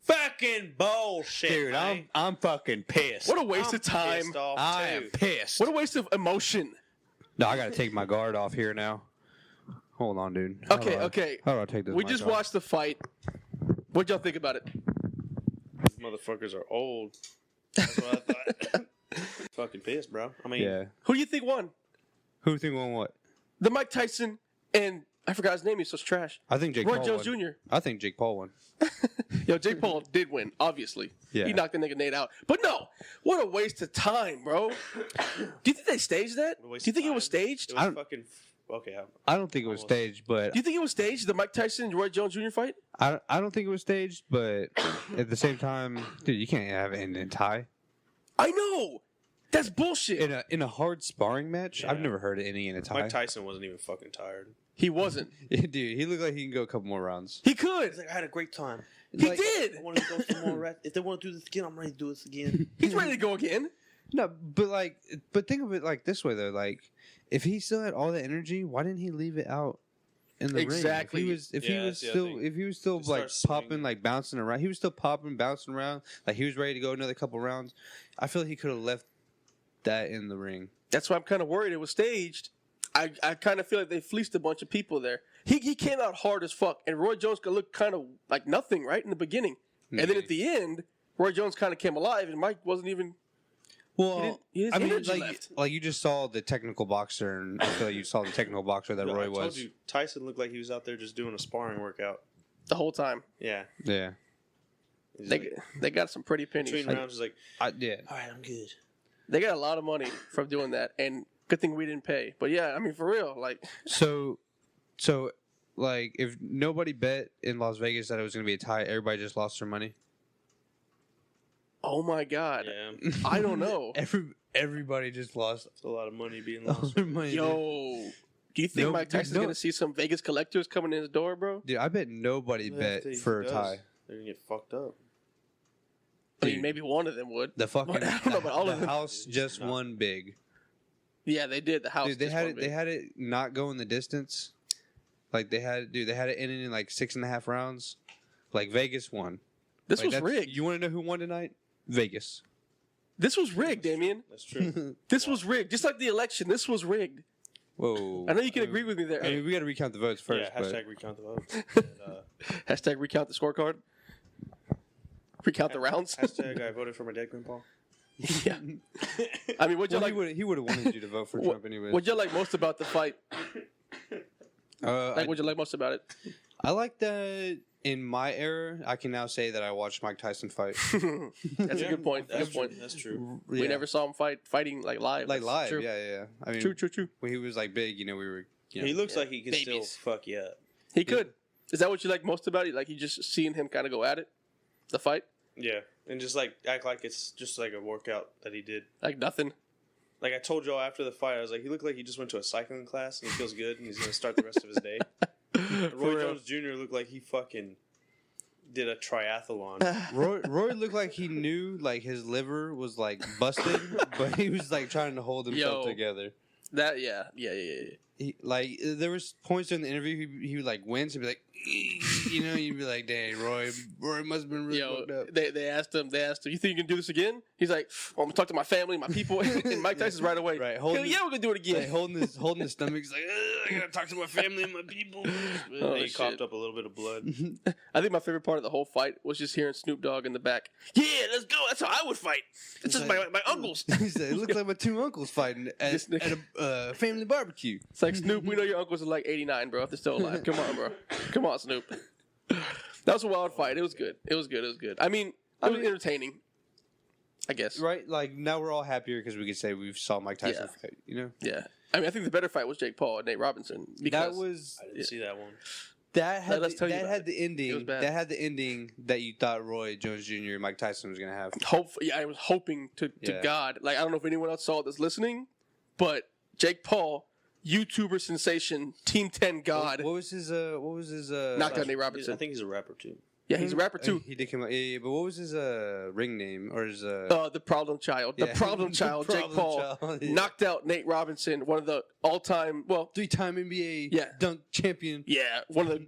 Fucking bullshit, Dude, man. I'm fucking pissed. What a waste of time. Pissed off, I too. am pissed. What a waste of emotion. No, I gotta take my guard off here now. Hold on, dude. How Okay, do I- okay. How do I take this? We mic just off? watched the fight. What'd y'all think about it? Motherfuckers are old. That's what I thought. Fucking pissed, bro. I mean, Yeah. Who do you think won? Who think won what? The Mike Tyson and I forgot his name. He's so trash. I think Jake Roy Paul Jones won. Jr. I think Jake Paul won. Yo, Jake Paul did win, obviously. Yeah. He knocked the nigga Nate out. But no, what a waste of time, bro. Do you think they staged that? What a Do waste you of think it time. was staged? It I was don't- fucking. Okay. I don't think it was Almost. staged, but Do you think it was staged, the Mike Tyson and Roy Jones Jr. fight? I don't think it was staged. But at the same time, dude, you can't have it in tie. I know. That's bullshit. In a hard sparring match, Yeah. I've never heard of any in a tie. Mike Tyson wasn't even fucking tired. He wasn't. Dude, he looked like he can go a couple more rounds. He could. He's like, I had a great time. He Like- did. I want to go some more. If they want to do this again, I'm ready to do this again. He's ready to go again. No, but think of it like this way though. Like, if he still had all the energy, why didn't he leave it out in the Exactly. ring? If he was still Start like swinging. popping, like bouncing around, he was still popping, bouncing around. Like he was ready to go another couple rounds. I feel like he could have left that in the ring. That's why I'm kind of worried it was staged. I kind of feel like they fleeced a bunch of people there. He came out hard as fuck, and Roy Jones could look kind of like nothing right in the beginning. And then at the end, Roy Jones kind of came alive, and Mike wasn't even. Well, his I mean, energy left. like you just saw the technical boxer, and I feel like you saw the technical boxer that Yo, Roy I told was. you, Tyson looked like he was out there just doing a sparring workout. The whole time. Yeah. Yeah, He's They got some pretty pennies. between rounds, he's like, yeah. all right, I'm good. They got a lot of money from doing that, and good thing we didn't pay. But yeah, I mean, for real, like, So, like, if nobody bet in Las Vegas that it was going to be a tie, everybody just lost their money. oh my god, Yeah. I don't know. Everybody just lost It's a lot of money being all lost. their money. Yo, do you think No, Mike Tyson's no. gonna see some Vegas collectors coming in his door, bro? Dude, I bet nobody bet If he for a does, tie. They're going to get fucked up. I mean, Dude. maybe one of them would. The fucking I don't know about all the of them. house just No. won big. Yeah, they did. The house. Dude, they just had won it. big. They had it not go in the distance. Like they had it ending in like 6.5 rounds. Like Vegas won. This Like, was that's- rigged. You want to know who won tonight? Vegas. This was rigged, Damian. That's true. This was rigged. Just like the election, this was rigged. Whoa. I know you can agree with me there. I mean, we got to recount the votes first. Yeah, but hashtag recount the votes. And, Hashtag recount the scorecard. Recount the rounds. hashtag I voted for my dead grandpa. Yeah. I mean, what you well, like? he would have wanted you to vote for Trump anyway. What you like most about the fight? I, What you like most about it? I like that in my era, I can now say that I watched Mike Tyson fight. That's a good point. That's Good point. True. That's true. We never saw him fighting like live. like That's live. True. Yeah. I mean, True. when he was like big, we were. He looks like he can Babies. still fuck you up. He could. Is that what you like most about it? Like you just seeing him kind of go at it, the fight, Yeah, and just like act like it's just like a workout that he did. like nothing. Like I told y'all after the fight, I was like, he looked like he just went to a cycling class and he feels good and he's gonna start the rest of his day. Roy real. Jones Jr. looked like he fucking did a triathlon. Roy looked like he knew like his liver was like busted, but he was like trying to hold himself Yo. together. That yeah. He, like there was points during the interview he would like wince and be like, you'd be like, dang, Roy must have been really Yo, fucked up. they asked him. You think you can do this again? He's like, well, I'm gonna talk to my family, my people, and Mike Tyson's right away. Right, Hell yeah, we're gonna do it again. Like holding his stomach. He's like, I gotta talk to my family and my people. Oh, he shit. coughed up a little bit of blood. I think my favorite part of the whole fight was just hearing Snoop Dogg in the back. Yeah, let's go. That's how I would fight. It's just my uncles. He said, it looks like my two uncles fighting at a family barbecue. It's like, Snoop, we know your uncles are like 89, bro, if they're still alive. Come on, bro. Come on, Snoop. That was a wild fight. It was good. It was good. I mean, it was entertaining, I guess. Right? Like now we're all happier because we could say we saw Mike Tyson fight. Yeah. I mean, I think the better fight was Jake Paul and Nate Robinson. Because That was I didn't see that one. that had Let's tell you about the It was ending. bad. That had the ending that you thought Roy Jones Jr. and Mike Tyson was gonna have. I was hoping to Yeah. God. Like, I don't know if anyone else saw this listening, but Jake Paul, YouTuber sensation, Team 10 God, What was his? knocked out Nate Robinson. I think he's a rapper too. Yeah, he's a rapper too. He did come out. Yeah, but what was his ring name or his? The problem child. The yeah. problem The child, Jake problem Paul, child, yeah. knocked out Nate Robinson, one of the all-time, well, 3-time NBA Yeah. dunk champion. yeah, one of the,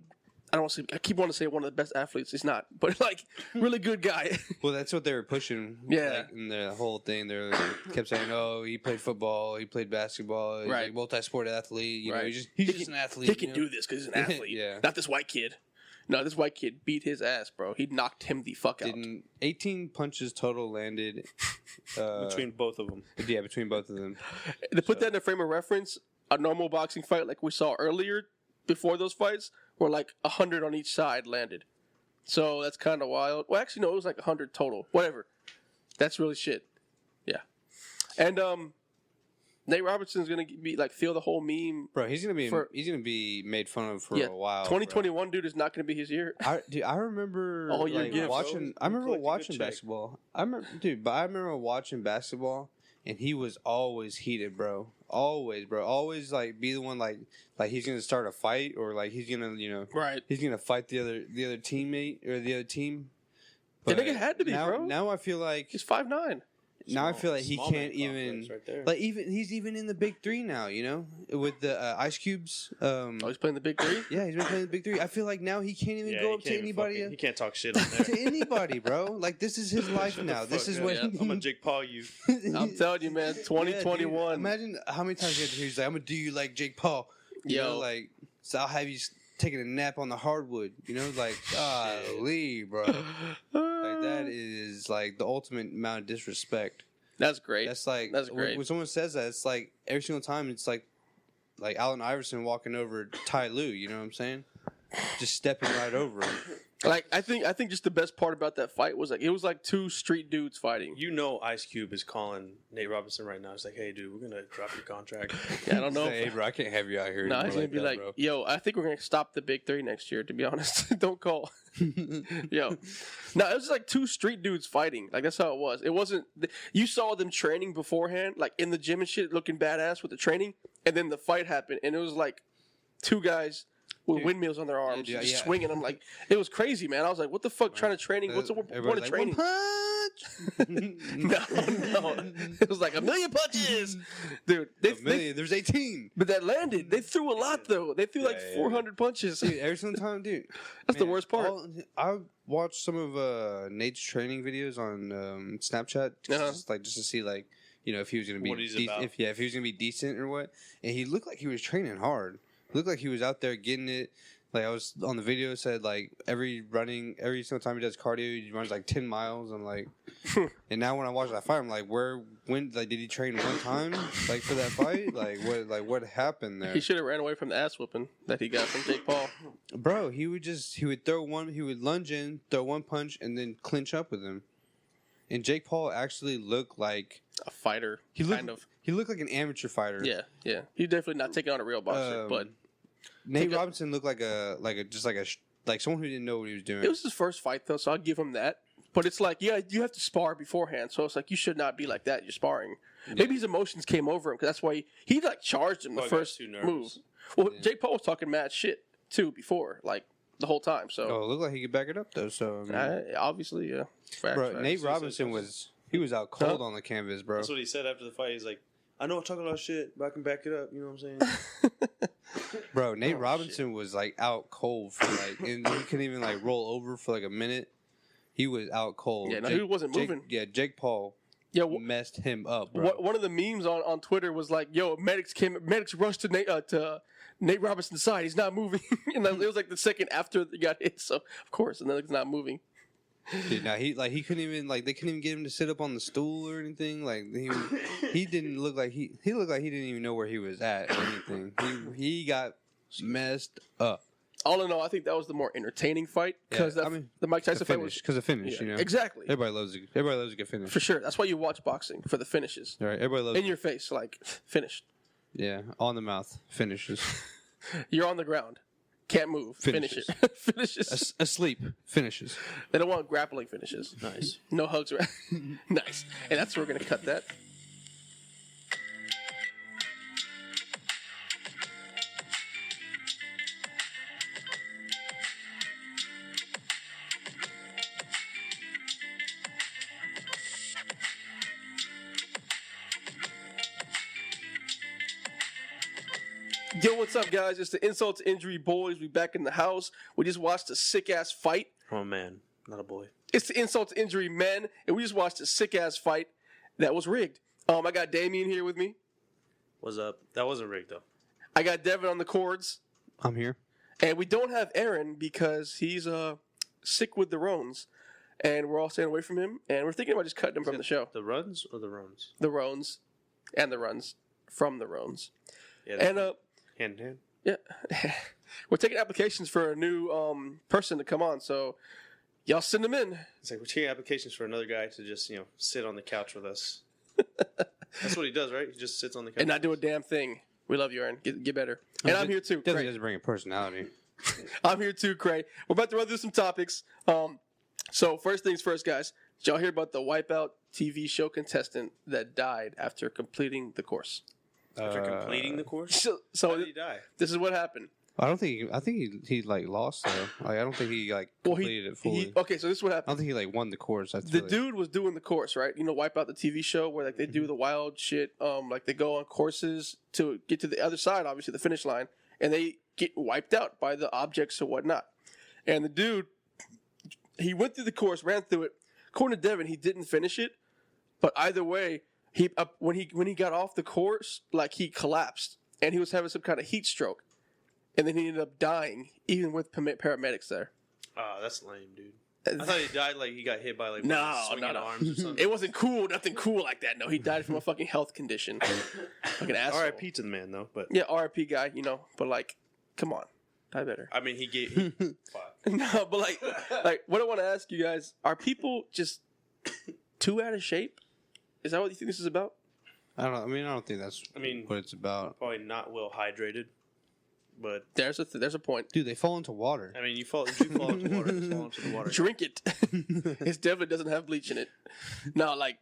I don't want to say. I keep wanting to say one of the best athletes. He's not, but like really good guy. Well, that's what they were pushing. Yeah. Like, in the whole thing, they kept saying, "Oh, he played football, he played basketball, he's Right. like multi-sport athlete. You know, Right. he's just an athlete. He can do this because he's an athlete. Yeah. Not this white kid. No, this white kid beat his ass, bro. He knocked him the fuck out. Didn't 18 punches total landed Between both of them. Yeah, between both of them. To put that in a frame of reference, a normal boxing fight like we saw earlier, before those fights, were like 100 on each side landed. So that's kind of wild. Well, actually, no, it was like 100 total. Whatever. That's really shit. Yeah. And Nate Robinson's gonna be like feel the whole meme. Bro, he's gonna be made fun of for a while. 2021, dude, is not gonna be his year. I remember All your like, gifts. watching. I remember watching basketball. I remember watching basketball, and he was always heated, bro. Always, bro. Always like be the one like he's gonna start a fight or like he's gonna Right. he's gonna fight the other teammate or the other team. The nigga had to be, now, bro. Now I feel like He's 5'9". now I feel like he Small can't man even complex right there. like he's even in the big three now, with the Ice Cubes. Oh, he's playing the big three? Yeah, he's been playing the big three. I feel like now he can't even Yeah, go he up to can't even anybody. He can't talk shit on there. To anybody, bro. Like this is his life Shut the now. This fuck is up. what Yeah. I'm a Jake Paul you. I'm telling you, man, 2021. Yeah, dude, imagine how many times he's like, "I'm gonna do you like Jake Paul." Like so I'll have you taking a nap on the hardwood. Like, golly, bro. Like that is like the ultimate amount of disrespect. That's great. That's like That's great. When someone says that, it's like every single time it's like Allen Iverson walking over Ty Lue. You know what I'm saying? Just stepping right over him. Like I think just the best part about that fight was like it was like two street dudes fighting. Ice Cube is calling Nate Robinson right now. He's like, "Hey, dude, we're gonna drop your contract." Yeah, I don't know. Hey, bro, I can't have you out here. No, anymore he's gonna be that, like, bro. "Yo, I think we're gonna stop the big three next year." To be honest, don't call. Yo, no, it was like two street dudes fighting. Like that's how it was. It wasn't. You saw them training beforehand, like in the gym and shit, looking badass with the training, and then the fight happened, and it was like two guys with windmills on their arms, Yeah, just yeah. swinging them. Like it was crazy, man. I was like, "What the fuck? Trying to training? What's the point of Everybody's like, training?" "One punch." No. It was like a million punches, dude. There's 18. But that landed. They threw a lot though. They threw like Yeah. 400 punches. Dude, every single time, dude. That's the worst part. I watched some of Nate's training videos on Snapchat, just to see if he was gonna be What he's about. if he was gonna be decent or what. And he looked like he was training hard. Looked like he was out there getting it. Like I was on the video, said like every single time he does cardio, he runs like 10 miles. I'm like, and now when I watch that fight, I'm like, did he train one time like for that fight? What happened there? He should have ran away from the ass whooping that he got from Jake Paul. Bro, he would lunge in, throw one punch, and then clinch up with him. And Jake Paul actually looked like A fighter, he looked like an amateur fighter. Yeah. He's definitely not taking on a real boxer, but Nate Robinson looked like someone who didn't know what he was doing. it was his first fight though, so I'll give him that. But it's like, yeah, you have to spar beforehand, so it's like you should not be like that. You're sparring. Yeah. Maybe his emotions came over him because that's why he like charged him the Probably got first too nervous. move. Well, Jake Paul was talking mad shit too before, like the whole time. So Oh, it looked like he could back it up though. So I mean, obviously, yeah. Facts, bro, facts. Nate Robinson was out cold on the canvas, bro. That's what he said after the fight. He's like, "I know I'm talking about shit, but I can back it up." You know what I'm saying? Bro, Nate Robinson was like out cold for and he couldn't even like roll over for like a minute. He was out cold. Yeah, no, he wasn't moving. Jake Paul Yeah, messed him up, bro. one of the memes on Twitter was like, "Yo, medics rushed to Nate Robinson's side. He's not moving." And it was like the second after he got hit, so of course, and then he's not moving. Dude, now he couldn't even they couldn't even get him to sit up on the stool or anything. Like he didn't look like he looked like he didn't even know where he was at or anything. He got messed up. All in all, I think that was the more entertaining fight because the Mike Tyson fight was because of finish. yeah, You know, exactly everybody loves a good finish for sure. That's why you watch boxing for the finishes All right, everybody loves in your face, like finished. yeah on the mouth finishes. You're on the ground, can't move, finish Finishes. it, finishes. Asleep finishes. They don't want grappling finishes. Nice. No hugs, right? Nice. And that's where we're gonna cut that. Yo, what's up, guys? It's the Insult to Injury Boys. We back in the house. We just watched a sick-ass fight. Oh, man. Not a boy. It's the Insult to Injury Men, and we just watched a sick-ass fight that was rigged. I got Damian here with me. What's up? That wasn't rigged, though. I got Devin on the cords. I'm here. And we don't have Aaron because he's sick with the Rones. And we're all staying away from him. And we're thinking about just cutting him from the show. The runs or the Rones? The Rones. And the runs from the Rones. Yeah. And, hand in hand. yeah. We're taking applications for a new person to come on. So, y'all send them in. It's like we're taking applications for another guy to just, sit on the couch with us. That's what he does, right? He just sits on the couch. And not do a damn thing. We love you, Aaron. Get better. And I'm here too. Definitely Craig. doesn't bring a personality. I'm here too, Craig. We're about to run through some topics. So first things first, guys. Did y'all hear about the Wipeout TV show contestant that died after completing the course? After completing the course? So How did he die? this is what happened. I don't think. I think he like lost though. Like I don't think he completed it fully. Okay, so this is what I happened. don't think he like won the course. The dude was doing the course, right? You know, Wipeout, the TV show where like they do the wild shit. Like they go on courses to get to the other side, obviously the finish line, and they get wiped out by the objects or whatnot. And the dude, he went through the course, ran through it. According to Devin, he didn't finish it, but either way, when he got off the course, like he collapsed and he was having some kind of heat stroke, and then he ended up dying, even with paramedics there. Oh, that's lame, dude. I thought he died like he got hit by like No. swinging arms or something. It wasn't cool, nothing cool like that. No, he died from a fucking health condition. Fucking asshole. R.I.P. to the man, though. But Yeah, R.I.P. guy, but like, come on, die better. I mean, he gave. Fuck. No, but like, what I want to ask you guys: are people just too out of shape? Is that what you think this is about? I don't know. I mean, I don't think that's. I mean, what it's about. Probably not well hydrated, but There's a point. Dude, they fall into water. I mean, you fall into water, just fall into the water. Drink it. It definitely doesn't have bleach in it. No, like,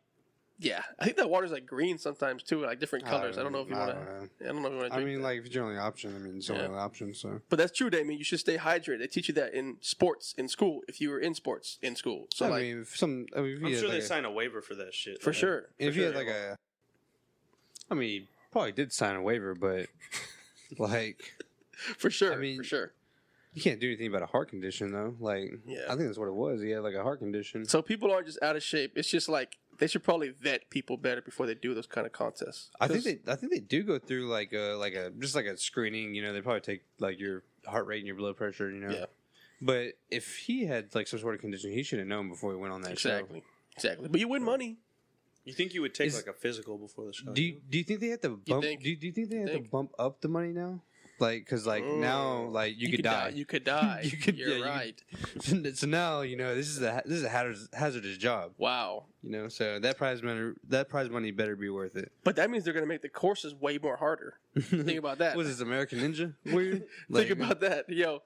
yeah, I think that water's like green sometimes too, like different colors. I don't know if you want to. I don't know if you want to. I mean, like if it's your only option, I mean, it's your only option. So, but that's true, Damian. You should stay hydrated. They teach you that in sports in school. If you were in sports in school, so I like, mean, if some. I mean, if I'm you sure had they like sign a waiver for that shit. for sure. If you had like a. I mean, he probably did sign a waiver, but like. For sure. I mean, for sure. You can't do anything about a heart condition though. Like, Yeah. I think that's what it was. He had like a heart condition. So people aren't just out of shape. It's just like they should probably vet people better before they do those kind of contests. I think they do go through like a just like a screening. You know, they probably take like your heart rate and your blood pressure. You know. Yeah. But if he had like some sort of condition, he should have known before he went on that show. Exactly. But you win money. You think you would take like a physical before the show? Do you think they have to bump? Do you think they have to bump up the money now? Like, because like now, like you could die. You could die. You're yeah, right. So now this is a hazardous job. Wow. You know, so that prize money better be worth it. But that means they're going to make the courses way more harder. Think about that. What is this, American Ninja? Weird. Think about that, yo.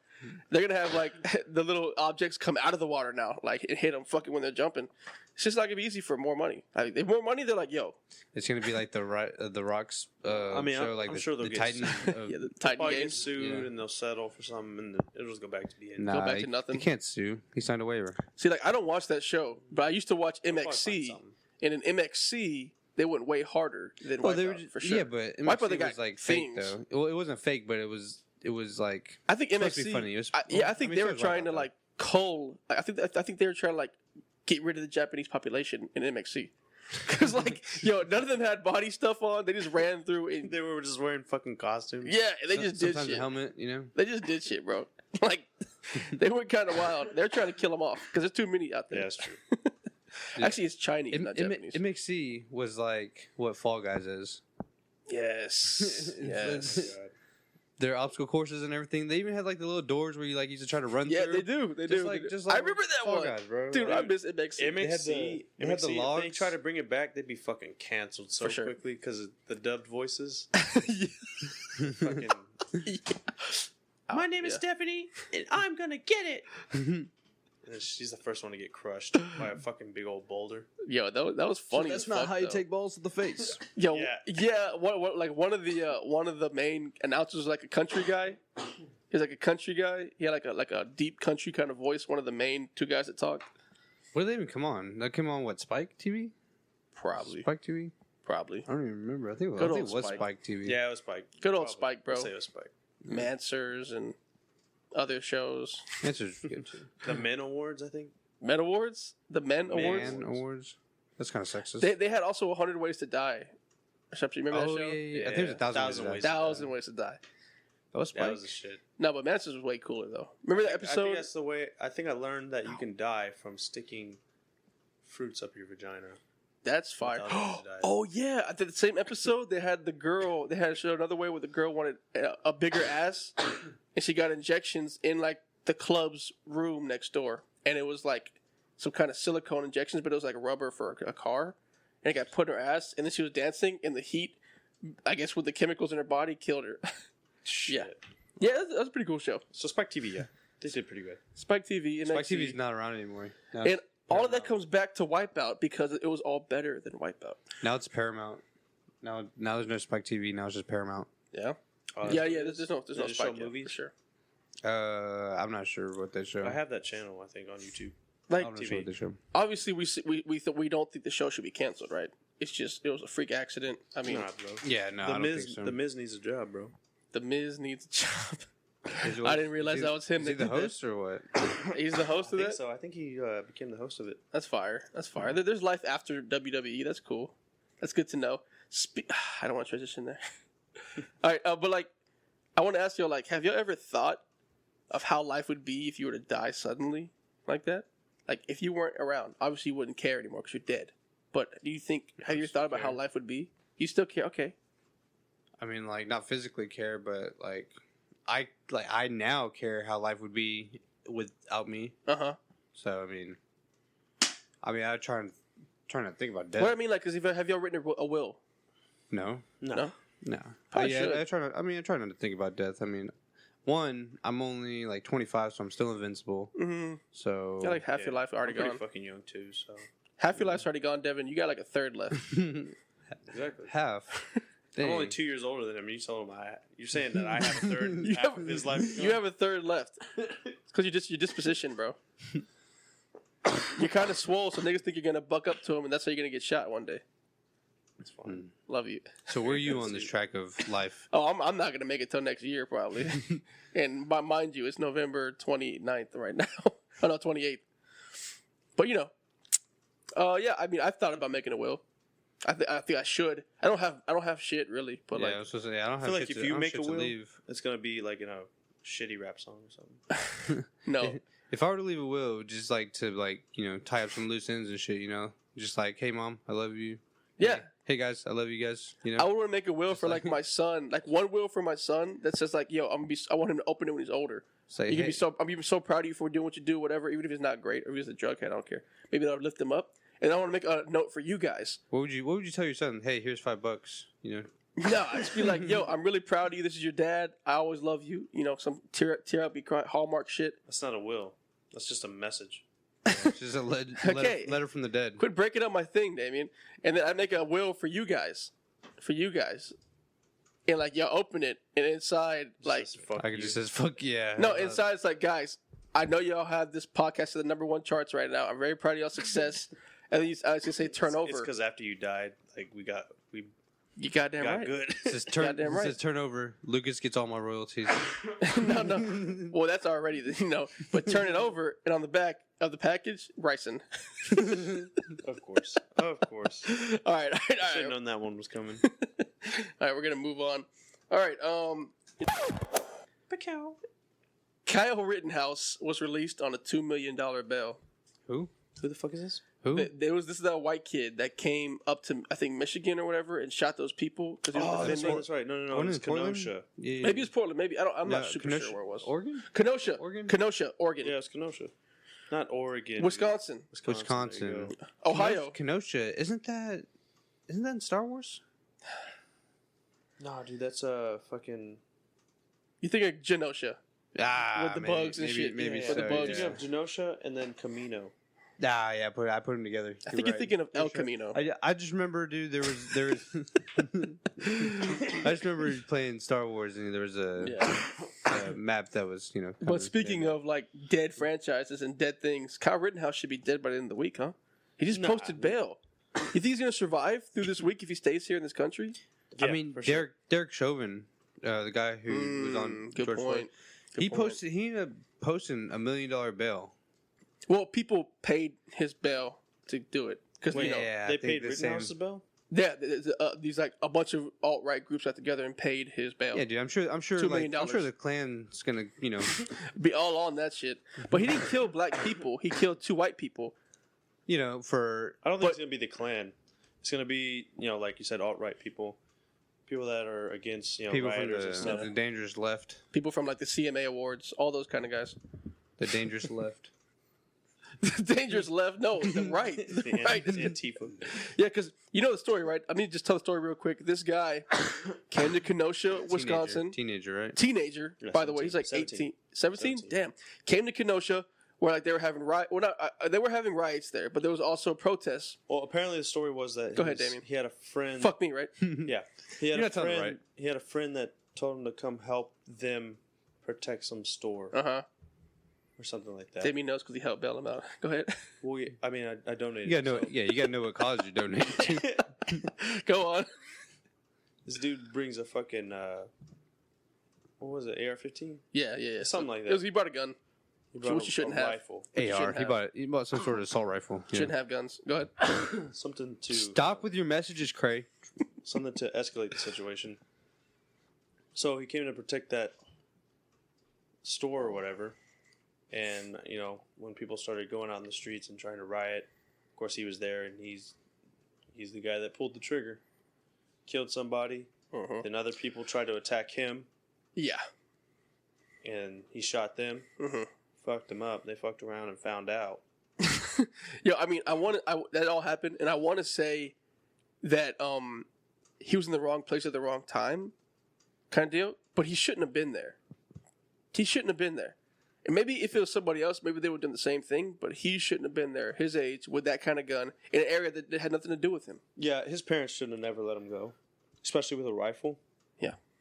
They're gonna have like the little objects come out of the water now, like and hit them fucking when they're jumping. It's just not gonna be easy for more money. Like, they more money, they're like, yo. It's gonna be like the Rock's. I mean, show, like I'm the, sure they'll the get Titan. Yeah, the Titan probably get games. sued and they'll settle for something, and it'll just go back to being. Nah, Go back to nothing. He can't sue. He signed a waiver. See, like I don't watch that show, but I used to watch Probably find MXC, something. and in MXC they went way harder than Well, Wipeout, they were just, for sure. yeah, but Wipeout, they MXC got was like fake things. though. Well, it wasn't fake, but it was like. I think supposed to MXC. be funny. It was, I think mean, they so were was trying to Wipeout, like cull. I think they were trying to like get rid of the Japanese population in MXC. Because like, yo, none of them had body stuff on. They just ran through. And, They were just wearing fucking costumes. yeah, and they just did sometimes shit. a helmet, you know. They just did shit, bro. Like, they went kind of wild. They're trying to kill them off because there's too many out there. Yeah, that's true. Actually, it's Chinese, not Japanese. MXC was like what Fall Guys is. Yes. Yes. God. Their obstacle courses and everything. They even had like the little doors where you like used to try to run Yeah, through. they do. They do. Just like I remember that Fall one. Guys, bro. Dude, I miss MXC. MXC, They had the MXC, if they logs. try to bring it back, they'd be fucking canceled so For sure. quickly because of the dubbed voices. Yeah. Fucking, my name is Yeah. Stephanie, and I'm gonna get it. And she's the first one to get crushed by a fucking big old boulder. Yo, that was funny. that's as not fuck, how you though. take balls to the face. Yo, Yeah. yeah. What like one of the main announcers was like a country guy. He's like a country guy. He had like a deep country kind of voice. One of the main two guys that talked. What did they even come on? That came on what, Spike TV? Probably. Spike TV? Probably. I don't even remember. I think Good it old was Spike. Spike TV. Yeah, it was Spike. Good old Probably. Spike, bro. I'll say it was Spike. Mansers and other shows. Answers good too. The Men Awards, I think. Men Awards? The Men Awards? Man Awards. That's kind of sexist. They had also 100 Ways to Die. Except you remember that show? Yeah. I think it was 1,000 Ways. 1,000 Ways to Die. That was Spike. That was the shit. No, but Mansers was way cooler though. Remember that I episode? think that's the way. I think I learned that you can die from sticking fruits up your vagina. That's fire. 1,000 Ways to Die. Oh yeah, I think the same episode they had the girl. They had showed another way where the girl wanted a bigger ass, and she got injections in like the club's room next door, and it was like some kind of silicone injections, but it was like rubber for a car, and it got put in her ass, and then she was dancing, and the heat, I guess, with the chemicals in her body, killed her. Shit. Yeah, that's a pretty cool show. So Spike TV, yeah, they did pretty good. Spike TV and Spike NXT. TV's not around anymore. Now And it's all of that Paramount. comes back to Wipeout because it was all better than Wipeout. Now it's Paramount. Now there's no Spike TV. Now it's just Paramount. Yeah. Oh, Yeah. that's- There's no They just show Spike yet, movies? for sure. I'm not sure what they show. I have that channel, I think, on YouTube. Like, I'm not sure what they show. obviously, we don't think the show should be canceled, right? It's just it was a freak accident. I mean, Nah, bro. Yeah, no, I The don't Miz, think so. the Miz needs a job, bro. the Miz needs a job. Is it- I didn't realize is he- that was him Is he that the did that. host or what? He's the I host of think that. so. I think he became the host of it. That's fire. That's fire. There's life after WWE. That's cool. That's good to know. I don't want to transition there. All right, but like, I want to ask y'all, like, have y'all ever thought of how life would be if you were to die suddenly like that? Like, if you weren't around, obviously you wouldn't care anymore because you're dead. But do you think? Have you thought about how life would be? You still care? Okay. I mean, like, not physically care, but like, I now care how life would be without me. Uh huh. So I trying to think about death. What I mean, like, because have y'all written a will? No, No. I should. try not to think about death. I mean, one, I'm only like 25, so I'm still invincible. Mm-hmm. So Got like half your life already I'm pretty gone. fucking young too, so Half your life's already gone, Devin. You got like a third left. exactly. half. I'm only Dang. 2 years older than him. You're saying that I have a third You half have- of his life. You have a third left. It's because your disposition, bro. You're kind of swole, so niggas think you're gonna buck up to him, and that's how you're gonna get shot one day. It's fine. Love you. So where are you on this track of life? Oh, I'm not gonna make it till next year probably. And mind you, it's November 29th right now. Oh no, 28th. But you know, yeah. I mean, I've thought about making a will. I think I should. I don't have shit really, but Yeah, like I was supposed to say, I don't I have feel like shit if to- I you don't make a shit to will, leave. it's gonna be like in a shitty rap song or something. no. If I were to leave a will, it would just like to tie up some loose ends and shit, just like, hey mom, I love you. Yeah. Hey guys, I love you guys. I would want to make a will for like my son, like one will for my son that says like, yo, I want him to open it when he's older. Say, You can hey, I'm gonna be so proud of you for doing what you do, whatever, even if it's not great, or if he's a drug head, I don't care. Maybe that'll lift him up. And I want to make a note for you guys. what would you tell your son? Hey, here's $5. No, I just be like, yo, I'm really proud of you. This is your dad. I always love you. Some tear up, be crying, Hallmark shit. That's not a will. That's just a message. It's just a Okay. letter from the dead. Quit breaking up my thing, Damian. And then I make a will for you guys. And like, y'all open it, and inside, like, Just fuck I could you. just says, fuck yeah. no, inside it's like, guys, I know y'all have this podcast at the #1 charts right now. I'm very proud of y'all's success. And then I was gonna say turn It's over. because after you died, like we got You goddamn got right. good. It says turn, Goddamn right. it says turn over. Lucas gets all my royalties. No. Well, that's already, But turn it over, and on the back of the package, Bryson. Of course. All right. Should have known that one was coming. All right, we're gonna move on. All right. Kyle Rittenhouse was released on a $2 million bail. Who? Who the fuck is this? Who? This is that white kid that came up to, I think, Michigan or whatever, and shot those people because he was Oh, defending. that's right. No, it Wasn't was it Portland? Kenosha. Yeah, Maybe it's Portland. Maybe I'm No, not super Kenosha- sure where it was. Oregon? Kenosha, Oregon? Kenosha, Oregon, Yeah, it's Kenosha. Not Oregon. Wisconsin, There you Wisconsin. go. Ohio. Kenosha. Isn't that in Star Wars? Nah, dude, that's fucking. You think of Genosha? Ah, With the bugs and shit, Maybe yeah, so. with the bugs. You have Genosha and then Camino. Yeah, I put them together. I think you're thinking of El Camino. I just remember, dude. There was. I just remember playing Star Wars, and there was a map that was, kind But of- speaking of like dead franchises and dead things, Kyle Rittenhouse should be dead by the end of the week, huh? He just Nah, posted bail. You think he's going to survive through this week if he stays here in this country? Yeah, I mean, for sure. Derek Chauvin, the guy who was on Good George point. Floyd, he ended up posting $1 million bail. Well, people paid his bail to do it because Wait, Yeah, I they think paid the Rittenhouse same- the bill? yeah, these like a bunch of alt-right groups got together and paid his bail. Yeah, dude, I'm sure, $2 million. I'm sure the Klan's gonna, Be all on that shit. But he didn't kill black people. He killed 2 white people. for I don't think it's going to be the Klan. It's going to be, like you said, alt-right people. People that are against, people from rioters and stuff. the dangerous left, People from like the CMA awards, all those kind of guys. the dangerous left. Dangerous left, no, the right, right. The Antifa. Yeah, because you know the story, right? I mean, just tell the story real quick. This guy came to Kenosha, Wisconsin. Teenager, right? Teenager, Yeah, by the way. 17. He's like 17. 18. 17? 17. Damn. Came to Kenosha where like they were having they were having riots there, but there was also protests. Well, apparently the story was that Go ahead, Damian. he had a friend. Fuck me, right? Yeah, he had You're a not telling the friend. right. He had a friend that told him to come help them protect some store Uh-huh. or something like that. Damian knows because he helped bail him out. Go ahead. Well, I mean, I donated. You gotta know. so- Yeah, you gotta know what cause you're donating to. Go on. This dude brings a fucking what was it, AR-15? Yeah. Something like that. It was, he brought a gun. He brought Which you shouldn't have. rifle, But you AR. shouldn't He have. bought some sort of assault rifle. Yeah. Shouldn't have guns. Go ahead. something to Stop with your messages, Cray. something to escalate the situation. So he came to protect that store or whatever, and when people started going out in the streets and trying to riot, of course he was there, and he's the guy that pulled the trigger, killed somebody. Uh-huh. Then other people tried to attack him, Yeah. and he shot them, Uh-huh. fucked them up. They fucked around and found out. Yo, I mean, that all happened, and I want to say that he was in the wrong place at the wrong time, kind of deal. But he shouldn't have been there. He shouldn't have been there. And maybe if it was somebody else, maybe they would have done the same thing. But he shouldn't have been there, his age, with that kind of gun in an area that had nothing to do with him. Yeah, his parents shouldn't have never let him go, especially with a rifle.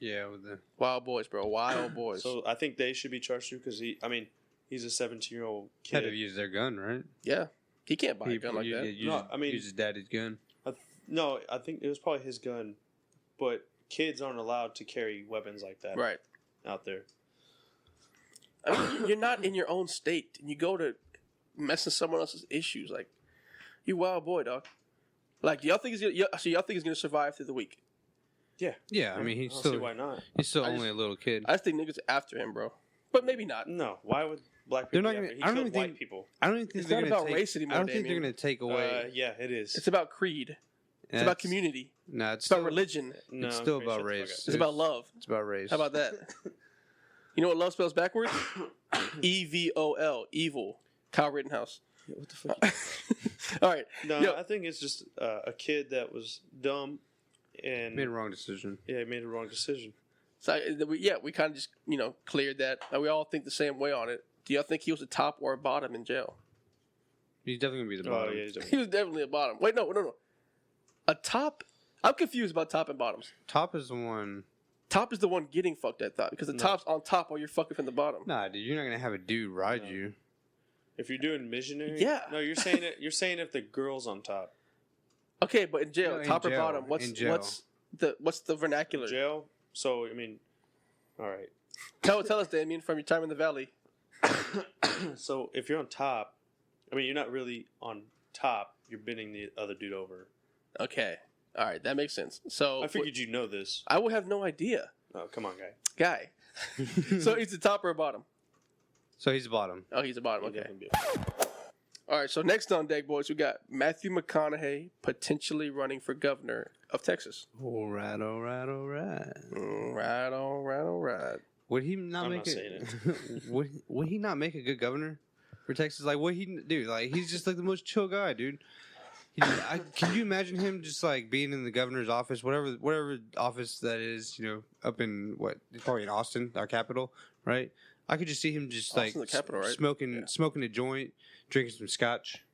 Yeah, with the Wild boys, bro. Wild boys. So I think they should be charged too, because he's a 17-year-old had kid. to use their gun, right? yeah, he can't buy a gun like that. No, I mean- use his daddy's gun. No, I think it was probably his gun, but kids aren't allowed to carry weapons like that Right. out there. I mean, you're not in your own state, and you go to mess with someone else's issues. Like, you wild boy, dog. Like, y'all think he's gonna survive through the week? Yeah, I mean I he's don't see still why not. only a little kid. I just think niggas are after him, bro. But maybe not. No, why would black They're people? not be gonna- after? He I don't killed even white think- people. I don't even think It's they're not gonna about take, race anymore, I don't think Damian. they're gonna take away. Yeah, it is. It's about creed. It's about community. No, It's about religion. No, it's still okay, about shut the fuck race. up. It's about love. It's about race. How about that? You know what love spells backwards? EVOL. Evil. Kyle Rittenhouse. Yeah, what the fuck? All right. No, Yo. I think it's just a kid that was dumb and made a wrong decision? yeah, he made a wrong decision. So we kind of just cleared that. We all think the same way on it. Do y'all think he was a top or a bottom in jail? He's definitely gonna be the Oh bottom. yeah, he's He was definitely a bottom. Wait, no. A top? I'm confused about top and bottoms. Top is the one. Top is the one getting fucked at top because the No. top's on top while you're fucking from the bottom. Nah, dude, you're not gonna have a dude ride No. you. If you're doing missionary, Yeah. No, you're saying it. You're saying if the girl's on top. Okay, but in jail, No, in top or jail. bottom? In jail. What's the vernacular? Jail. So I mean, all right. Tell us, Damian, from your time in the valley. So if you're on top, I mean, you're not really on top. You're bending the other dude over. Okay, all right, that makes sense. So I figured you'd know this. I would have no idea, Oh, come on, guy. So he's the top or a bottom? So he's the bottom. Oh, he's a bottom. You'd Okay. definitely be- All right. So next on deck, boys, we got Matthew McConaughey potentially running for governor of Texas. All right. All right. Would he not I'm make not it? saying would he not make a good governor for Texas? Like, what he do? Like, he's just like the most chill guy, dude. Can you imagine him just like being in the governor's office, whatever office that is, up in probably in Austin, our capital, right? I could just see him just Austin's like the capital, right? smoking a joint, drinking some scotch,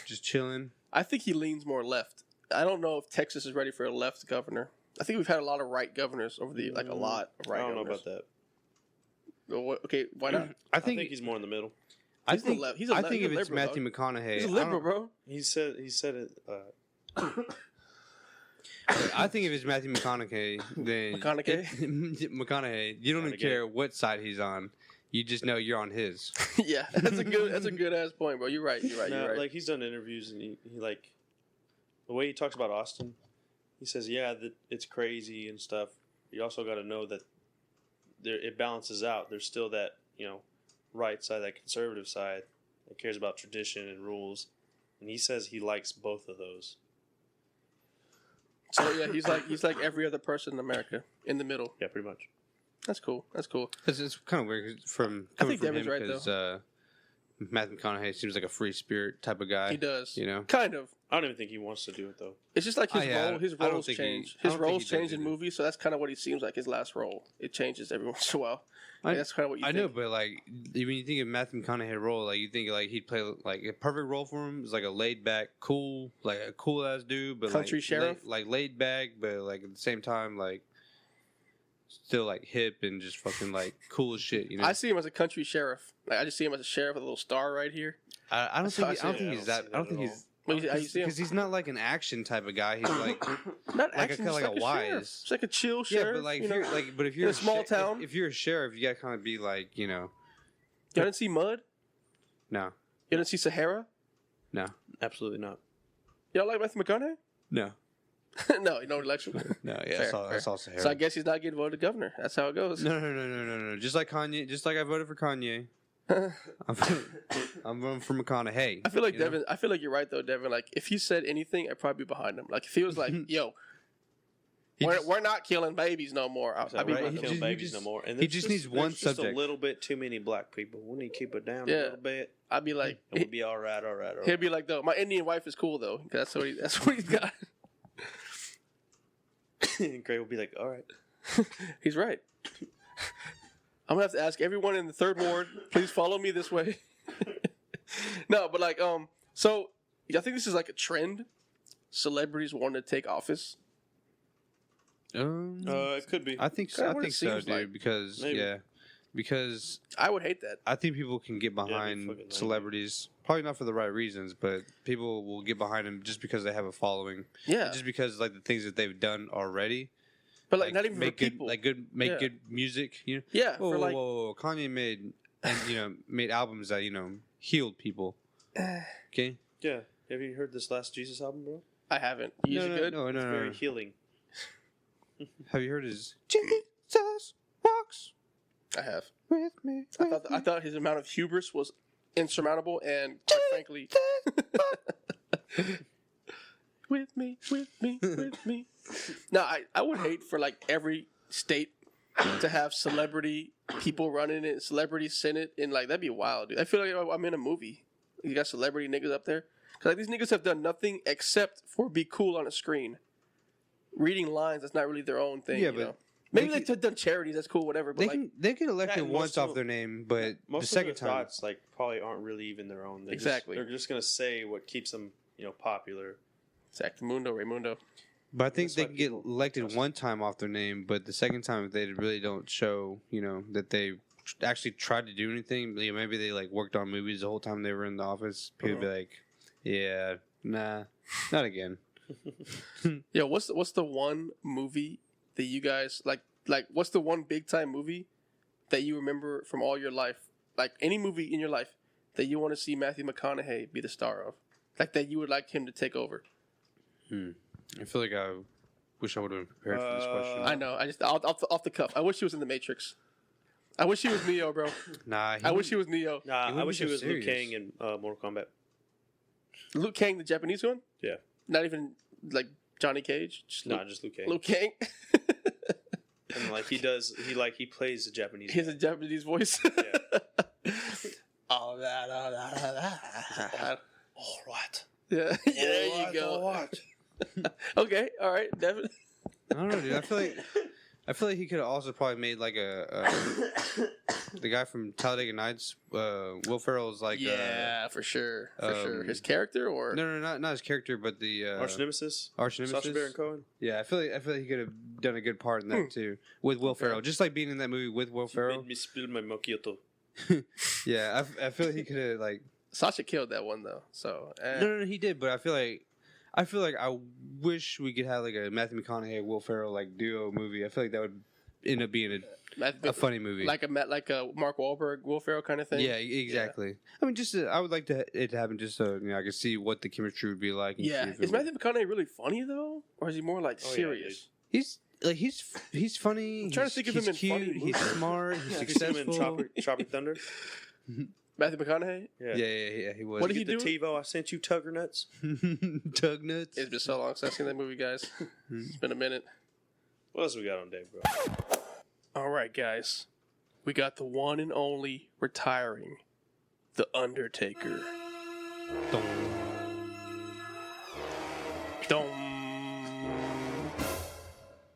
just chilling. I think he leans more left. I don't know if Texas is ready for a left governor. I think we've had a lot of right governors over the a lot of right I don't know governors. about that. Okay, why not? I I think think he's more in the middle. I He's a think left- he's I a think if it's liberal, Matthew McConaughey, He's a I liberal, don't- bro. He said it. I think if it's Matthew McConaughey, then McConaughey, you don't even McConaughey. care what side he's on. You just know you're on his. Yeah, that's a good ass point, bro. You're right. No, You're right. like he's done interviews and he like the way he talks about Austin. He says, yeah, that it's crazy and stuff. You also got to know that it balances out. There's still that right side, that conservative side that cares about tradition and rules, and he says he likes both of those. So yeah, he's like every other person in America in the middle. Yeah, pretty much. That's cool. It's kind of weird coming think from Devin's him right, because Matthew McConaughey seems like a free spirit type of guy. He does. You know? Kind of. I don't even think he wants to do it though. It's just like his yeah, role. His I don't roles think he- change. I His don't think roles he does change in either. movies, so that's kind of what he seems like. His last role, it changes every once in a while. I- That's kind of what you I think. know, but like when you think of Matthew McConaughey role, like you think like he'd play like a perfect role for him is like a laid back, cool, like a cool ass dude, but Country like, sheriff? like laid back, but like at the same time like still like hip and just fucking like cool as shit. You know, I see him as a country sheriff. Like I just see him as a sheriff with a little star right here. I don't That's how think I I don't see think it. he's I that. don't I don't see think that he's How you see him? because he's not like an action type of guy. He's like Not like action, a just like a sheriff. wise. It's like a chill Yeah, sheriff. but like you if know? you're like but if you're in a small town. if you're a sheriff, you gotta kind of be like You didn't see Mud? no You didn't see Sahara? no Absolutely not. Y'all like Matthew McConaughey? no No, no election. no yeah Fair, I fair. saw Sahara. So I guess he's not getting voted governor. That's how it goes. No. Just like Kanye, just like I voted for Kanye. I'm voting for McConaughey. I feel like you know? Devin. I feel like you're right though, Devin. Like if he said anything, I'd probably be behind him. Like if he was like, "Yo, He we're, just- we're not killing babies no more," I'd be Right? behind He him. kill he babies just- no more. And he there's just needs one there's just subject. a little bit too many black people. We need to keep it down Yeah. a little bit. I'd be like, And we'll be all right. he'd be like, "Though my Indian wife is cool though. That's what he's got." And Gray will be like, all right. He's right. I'm gonna have to ask everyone in the third ward, please follow me this way. No, but like, so I think this is like a trend. Celebrities want to take office. It could be. I think so. Kinda I what think it so, seems dude. like. Because Maybe. because I would hate that. I think people can get behind fucking lame. celebrities. Probably not for the right reasons, but people will get behind them just because they have a following. Yeah, Just because like the things that they've done already. but like not even for make good, people. make Yeah. good music. You know. Yeah, Whoa, for like whoa. Kanye made made albums that healed people. Okay. Yeah. Have you heard this last Jesus album, bro? I haven't. Is it good? No. It's very healing. Have you heard his Jesus walks I have. with me? I thought his amount of hubris was insurmountable, and quite frankly, with me. No, I would hate for like every state to have celebrity people running it, celebrity senate, and like that'd be wild, dude. I feel like I'm in a movie. You got celebrity niggas up there, because like these niggas have done nothing except for be cool on a screen, reading lines. That's not really their own thing. Yeah, you but know? Maybe they they've done charities. That's cool, whatever. But They get elected Yeah, once most off of- their name, but Most the second of their time, thoughts probably aren't really even their own. Exactly. They're just gonna say what keeps them popular. Exactamundo, Raymundo. but I think That's they why can get people elected trust one time off their name, but the second time if they really don't show, that they actually tried to do anything. Maybe they like worked on movies the whole time they were in the office. People be like, "Yeah, nah, not again." Yo, what's the one movie that you guys like? Like, what's the one big time movie that you remember from all your life? Like any movie in your life that you want to see Matthew McConaughey be the star of, like that you would like him to take over. I feel like I wish I would have been prepared for this question. I know. I just off the cuff. I wish he was in the Matrix. I wish he was Neo, bro. Nah, I wish he was Neo. Nah, He I wouldn't wish be he so was Liu serious. Kang in Mortal Kombat. Luke Kang, the Japanese one. Yeah. Not even like Johnny Cage. Just Nah, just Liu Kang. Luke Kang. And he plays the Japanese. He has a Japanese voice. Yeah. All that. All right. Yeah, there you go. Okay, all right, Devin. I don't know, dude. I feel like he could have also probably made like the guy from Talladega Nights. Will Ferrell's like Yeah, for sure, for sure. His character, or no, not his character, but the Arch Nemesis. arch nemesis. Sacha Baron Cohen. Yeah, I feel like he could have done a good part in that too with Will Ferrell, just like being in that movie with Will You Ferrell. made me spill my mojito. Yeah, I feel like he could have like. Sasha killed that one though. So No, he did. But I feel like I wish we could have like a Matthew McConaughey, Will Ferrell like duo movie. I feel like that would end up being a funny movie, like a Mark Wahlberg, Will Ferrell kind of thing. Yeah, exactly. Yeah. I mean, just I would like it to happen just so I could see what the chemistry would be like. And yeah, is Matthew McConaughey really funny though, or is he more like serious? Yeah, he's funny. I'm trying to think of him in cute. funny He's smart. He's successful. Tropic Thunder. Matthew McConaughey. Yeah. He was. What did he do? The TiVo I sent you, Tugger Nuts. Tug nuts. It's been so long since I've seen that movie, guys. It's been a minute. What else we got on Dave, bro? All right, guys. We got the one and only retiring, The Undertaker. Dum.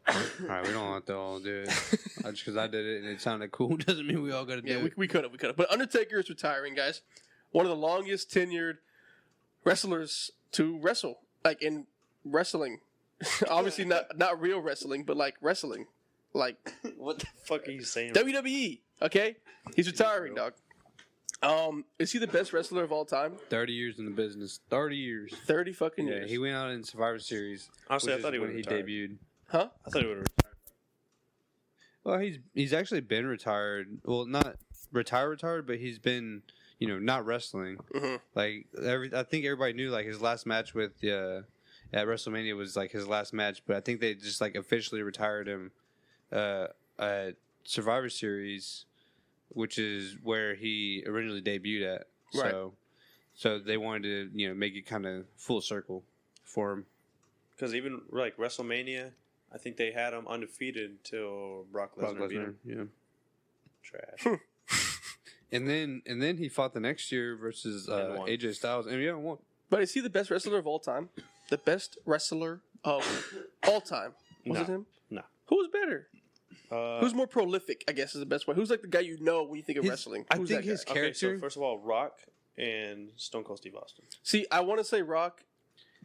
All right, we don't have to all do it. Just because I did it and it sounded cool doesn't mean we all got to do it. Yeah, we could have. But Undertaker is retiring, guys. One of the longest tenured wrestlers to wrestle, like in wrestling. Obviously not real wrestling, but like wrestling. Like what the fuck are you saying? WWE, okay? He's retiring, dog. Is he the best wrestler of all time? 30 years in the business. 30 years. 30 fucking years. Yeah, he went out in Survivor Series. Honestly, I thought he would have retired. Debuted. Huh? I thought he would have retired. Well, he's actually been retired. Well, not retired, but he's been, not wrestling. Mm-hmm. Like I think everybody knew like his last match with at WrestleMania was like his last match, but I think they just like officially retired him at Survivor Series, which is where he originally debuted at. Right. So they wanted to make it kind of full circle for him. Because even like WrestleMania, I think they had him undefeated until Brock Lesnar beat him. Yeah. Trash. And then he fought the next year versus AJ Styles, and won. But is he the best wrestler of all time? The best wrestler of all time? Was it him? No. Who was better? Who's more prolific, I guess is the best way. Who's like the guy you know when you think of wrestling? I think his character... Okay, so first of all, Rock and Stone Cold Steve Austin. See, I want to say Rock,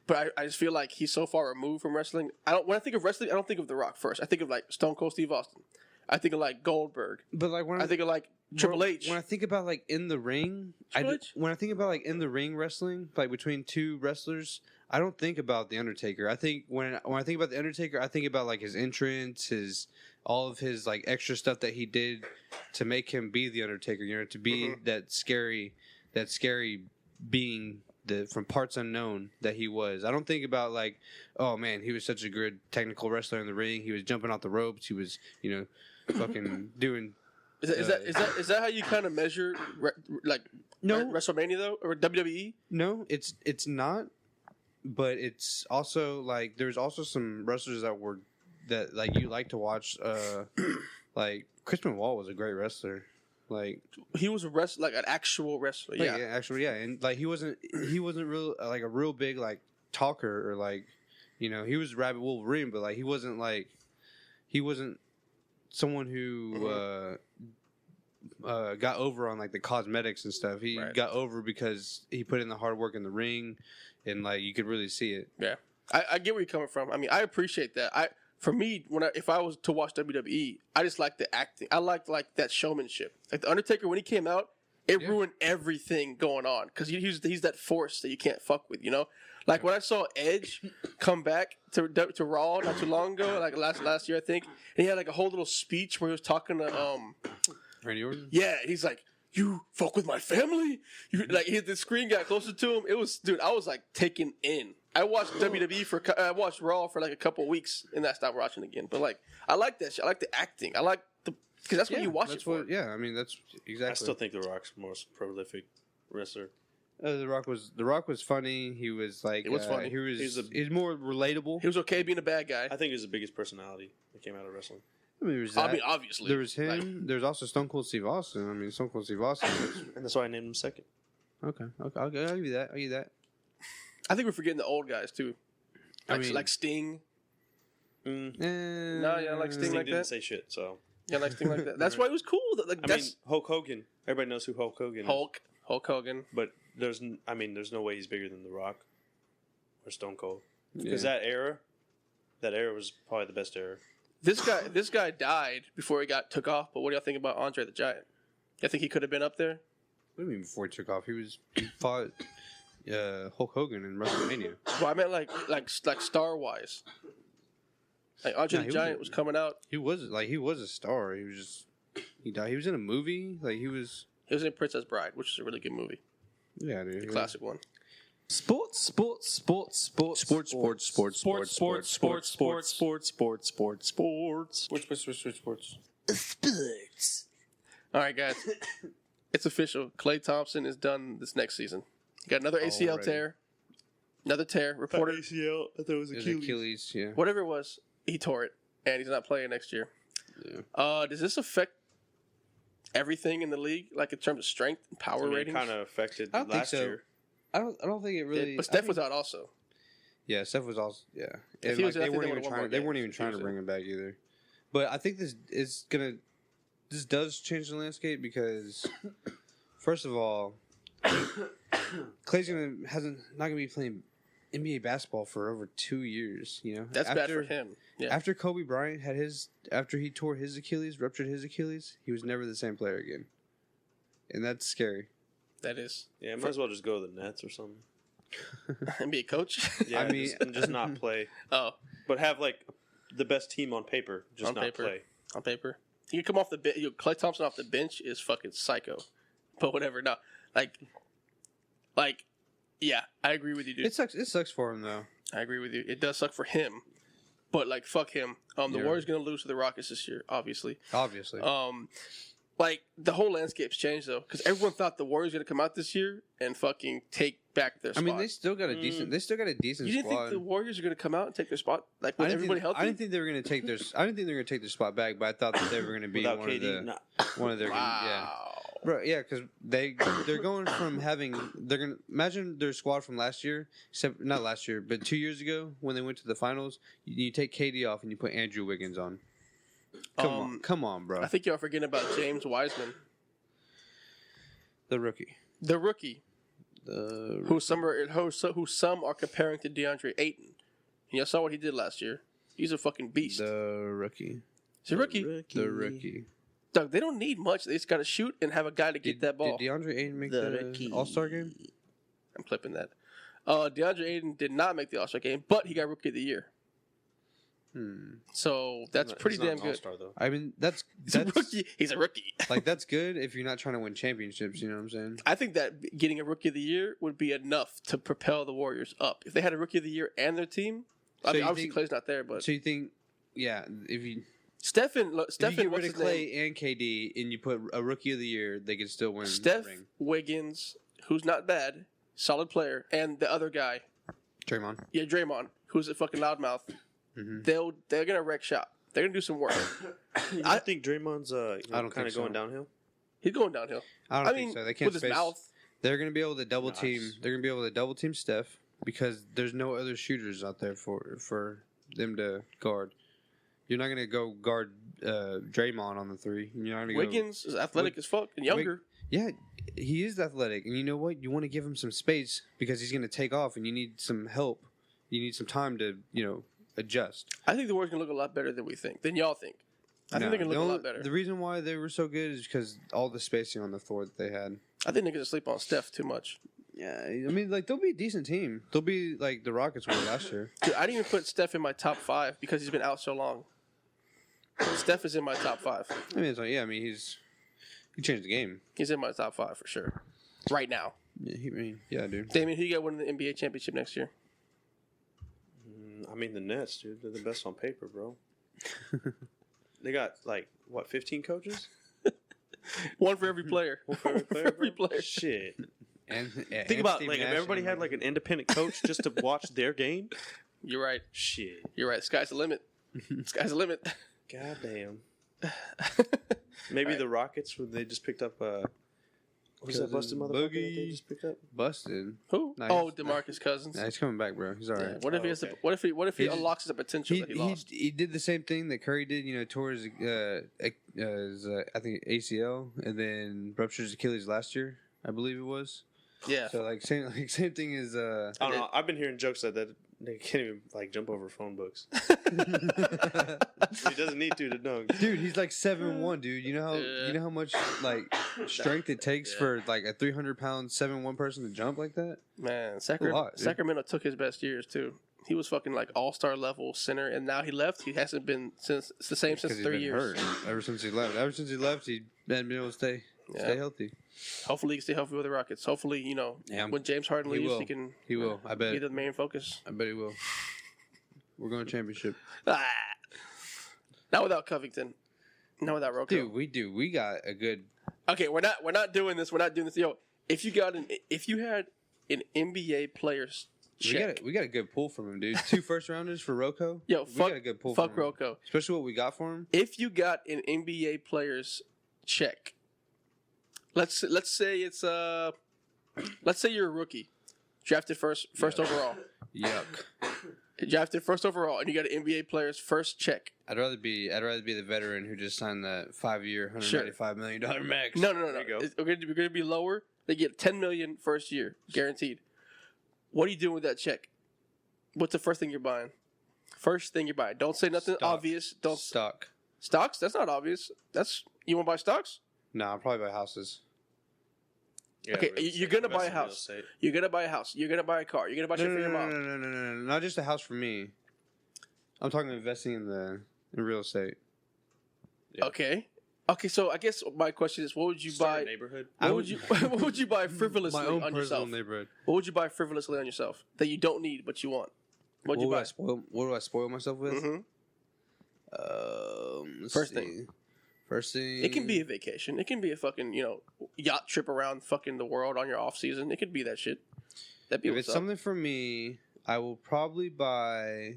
but I just feel like he's so far removed from wrestling. When I think of wrestling, I don't think of The Rock first. I think of like Stone Cold Steve Austin. I think of like Goldberg. But like I think of like Triple H. When I think about like in the ring, when I think about like in the ring wrestling, like between two wrestlers, I don't think about the Undertaker. I think when I think about the Undertaker, I think about like his entrance, all of his like extra stuff that he did to make him be the Undertaker. To be that scary being from parts unknown that he was. I don't think about like, oh man, he was such a good technical wrestler in the ring. He was jumping off the ropes. He was fucking doing. Is that how you kind of measure WrestleMania though, or WWE? No, it's not. But it's also like there's also some wrestlers that like you like to watch. Like Chris Benoit was a great wrestler. Like he was a wrestler, like an actual wrestler. Yeah, and like he wasn't real like a real big like talker or like he was Rabbit Wolverine, but like he wasn't someone who got over on like the cosmetics and stuff. He got over because he put in the hard work in the ring, and like you could really see it. Yeah, I get where you're coming from. I mean, I appreciate that. For me, if I was to watch WWE, I just like the acting. I like that showmanship. Like the Undertaker, when he came out, it ruined everything going on because he's that force that you can't fuck with. Like when I saw Edge come back to Raw not too long ago, like last year I think, and he had like a whole little speech where he was talking to Randy Orton. Yeah, he's like, "You fuck with my family." The screen got closer to him. It was, dude, I was like taken in. I watched WWE I watched Raw for like a couple of weeks, and I stopped watching again. But like, I like that shit. I like the acting. I like because that's what you watch it for. I mean, that's exactly. I still think The Rock's the most prolific wrestler. The Rock was funny. He was like, it was funny. He was more relatable. He was okay being a bad guy. I think he was the biggest personality that came out of wrestling. I mean, obviously. There was him. There's also Stone Cold Steve Austin. I mean, Stone Cold Steve Austin. And that's why I named him second. Okay. I'll give you that. I think we're forgetting the old guys, too. Like Sting. No, yeah, like Sting like didn't that. say shit, so. Yeah, like Sting like that. That's why it was cool. I mean, Hulk Hogan. Everybody knows who Hulk Hogan is. Hulk Hogan. But there's no way he's bigger than The Rock or Stone Cold. Because that era was probably the best era. This guy died before he took off. But what do y'all think about Andre the Giant? I think he could have been up there. What do you mean before he took off? He fought Hulk Hogan in WrestleMania. Well, I meant like star wise. Like Andre the Giant was coming out. He was a star. He died. He was in a movie. He was in Princess Bride, which is a really good movie. Yeah, dude. The classic one. Sports. All right, guys. It's official. Klay Thompson is done this next season. Got another ACL tear. Another tear. Reported ACL. I thought it was Achilles. Yeah. whatever it was, he tore it, and he's not playing next year. Yeah. Does this affect everything in the league, like in terms of strength and power ratings? It kind of affected I don't think last so. year. I don't think it really. But Steph was out also. Yeah, Steph was also. Yeah, If and he was, I they think weren't they even would've won trying. more They weren't games even if he trying to was bring him back either. But I think this is gonna. This does change the landscape because, first of all, Clay's not gonna be playing NBA basketball for over 2 years. You know, That's bad for him. Yeah. After Kobe Bryant after he tore his Achilles, ruptured his Achilles, he was never the same player again, and that's scary. That is. Yeah, might as well just go to the Nets or something. And be a coach? Yeah, I mean- just not play. Oh, But have, the best team on paper, just On not paper. play. on paper. He can come off the bench. Klay Thompson off the bench is fucking psycho. But whatever. No. Yeah, I agree with you, dude. It sucks for him though. I agree with you. It does suck for him. But, fuck him. The Yeah. Warriors going to lose to the Rockets this year, obviously. Obviously. The whole landscape's changed, though, because everyone thought the Warriors were going to come out this year and fucking take back their spot. I mean, they still got a decent. They still got a decent You didn't squad. think the Warriors are going to come out and take their spot? With I didn't everybody think, healthy? I didn't think they were going to take their. I didn't think they were going to take their spot back, but I thought that they were going to be Without one KD, of the nah. one of their. Wow. Yeah, bro. Yeah, because they're going from having. They're gonna imagine their squad from last year, except not last year, but 2 years ago when they went to the finals. You take KD off and you put Andrew Wiggins on. Come on, bro. I think y'all forgetting about James Wiseman, The rookie. the rookie, who some are comparing to DeAndre Ayton. And y'all saw what he did last year. He's a fucking beast. The rookie. He's a rookie. The rookie. Doug, they don't need much. They just got to shoot and have a guy to get that ball. Did DeAndre Ayton make The the rookie. All-Star game? I'm clipping that. DeAndre Ayton did not make the All-Star game, but he got Rookie of the Year. So that's pretty He's not damn an good. all-star, though. I mean, that's He's a rookie. He's a rookie. that's good if you're not trying to win championships. You know what I'm saying? I think that getting a Rookie of the Year would be enough to propel the Warriors up. If they had a Rookie of the Year and their team, So you obviously think- Clay's not there, but So you think, yeah, if you Stephen, get what's rid his of Clay name? and KD and you put a rookie of the year, they could still win. Steph the ring. Wiggins, who's not bad, solid player, and the other guy, Draymond. yeah, Draymond, who's a fucking loudmouth. Mhm. They're gonna wreck shop. They're gonna do some work. I think Draymond's I don't kind think of so. going downhill. He's going downhill. I don't think mean, so. They can't with space. his mouth. They're going to be able to double team. Nice. They're going to be able to double team Steph because there's no other shooters out there for them to guard. You're not going to go guard Draymond on the three. You're not going to Wiggins is athletic as fuck and younger. Yeah, he is athletic, and you know what? You want to give him some space because he's going to take off, and you need some help. You need some time to adjust. I think the Warriors gonna look a lot better than we think, than y'all think. I think they're gonna look a lot better. The reason why they were so good is because all the spacing on the floor that they had. I think they're gonna sleep on Steph too much. Yeah, I mean, they'll be a decent team. They'll be like the Rockets were last year. Dude, I didn't even put Steph in my top 5 because he's been out so long. Steph is in my top 5. I mean, he changed the game. He's in my top 5 for sure. Right now. Yeah, dude. Damian, who you got winning the NBA championship next year? I mean, the Nets, dude. They're the best on paper, bro. They got, 15 coaches? One for every player. One for every player, every bro? player. Shit. And Think about, if everybody had, an independent coach just to watch their game. You're right. Shit. You're right. Sky's the limit. Sky's the limit. God damn. Maybe the Rockets, when they just picked up, who's that busted motherfucker that they just picked up? busted. Who? Nice. Oh, DeMarcus Cousins. Nah, he's coming back, bro. He's all right. Yeah. What if he has okay. what if he He's- unlocks the potential that he lost? He did the same thing that Curry did, tore his I think ACL and then ruptured his Achilles last year, I believe it was. Yeah. So same thing as I don't know. I've been hearing jokes that They can't even like jump over phone books. He doesn't need to dunk. Dude, he's like 7'1", dude. You know how much like strength it takes for like a 300-pound 7'1" person to jump like that? Man, lot, dude. Sacramento took his best years too. He was fucking like all-star level center, and now he left. He hasn't been since it's the same since 3 years. Hurt. Ever since he left, he hasn't been able to stay healthy. Hopefully, he can stay healthy with the Rockets. Hopefully, when James Harden leaves, he can. He will. I bet. Be the main focus. I bet he will. We're going to championship. Not without Covington. Not without Rocco. Dude, we do. We got a good. Okay, we're not doing this. We're not doing this. Yo, if you had an NBA player's check. We got a good pull from him, dude. 2 first-rounders for Rocco. Yo, we got a good pull fuck from him. Rocco. Especially what we got for him. If you got an NBA player's check, let's say it's let's say you're a rookie, drafted first overall. Yuck. Drafted first overall, and you got an NBA player's first check. I'd rather be the veteran who just signed that 5-year, $195 million max. No. We're going to be lower. They get $10 million first year, guaranteed. What are you doing with that check? What's the first thing you're buying? First thing you're buying. Don't say nothing obvious. Don't Stocks? That's not obvious. You want to buy stocks? No, I'll probably buy houses. Yeah, okay, you're gonna buy a house. You're gonna buy a house. You're gonna buy a car. You're gonna buy shit for your mom. No. Not just a house for me. I'm talking investing in real estate. Yeah. Okay. So I guess my question is, what would you buy? Neighborhood. What would you buy frivolously my own on personal yourself? neighborhood. What would you buy frivolously on yourself that you don't need but you want? What do I spoil myself with? Mm-hmm. First thing. It can be a vacation. It can be a fucking yacht trip around fucking the world on your off season. It could be that shit. That'd be if it's something for me, I will probably buy.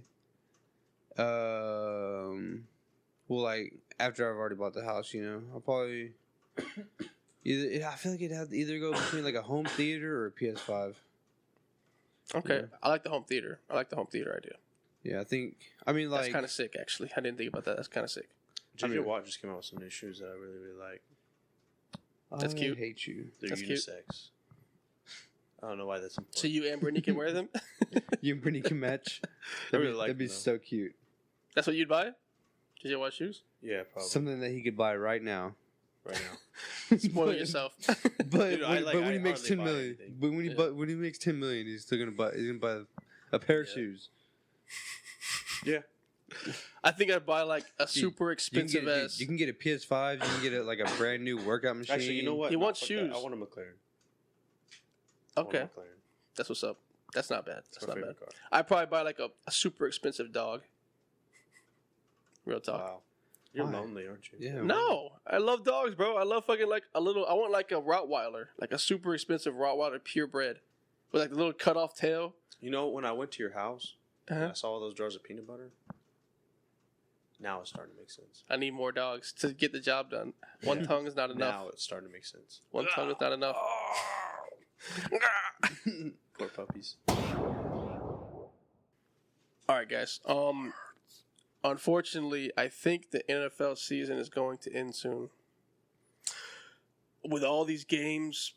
Like after I've already bought the house, I'll probably I feel like it'd have to either go between like a home theater or a PS5. Okay, Yeah. I like the home theater. I like the home theater idea. Yeah, That's kind of sick, actually. I didn't think about that. That's kind of sick. JJ Watt just came out with some new shoes that I really, really like. That's cute. I hate you. They're That's unisex. cute. I don't know why that's important. So you and Brittany can wear them? You and Brittany can match. I really like That'd be them, so cute. That's what you'd buy? JJ Watt shoes? Yeah, probably. Something that he could buy right now. Right now. Spoil yourself. But Dude, when he makes hardly 10 buy million, anything. but when he makes 10 million, he's still gonna buy a pair of shoes. Yeah. I think I'd buy like a super expensive ass. You can get a PS5. You can get like a brand new workout machine. Actually, you know what? He wants fuck shoes. that. I want a McLaren. Okay, that's what's up. That's not bad. That's my not bad. favorite car. I'd probably buy like a super expensive dog. Real talk. Wow. You're Why? lonely, aren't you? Yeah. No, I love dogs, bro. I love fucking like a little. I want like a Rottweiler, like a super expensive Rottweiler, purebred, with like the little cut off tail. You know, when I went to your house, Uh-huh. I saw all those jars of peanut butter. Now it's starting to make sense. I need more dogs to get the job done. One tongue is not enough. Now it's starting to make sense. One tongue is not enough. Poor puppies. All right, guys. Unfortunately, I think the NFL season is going to end soon. With all these games,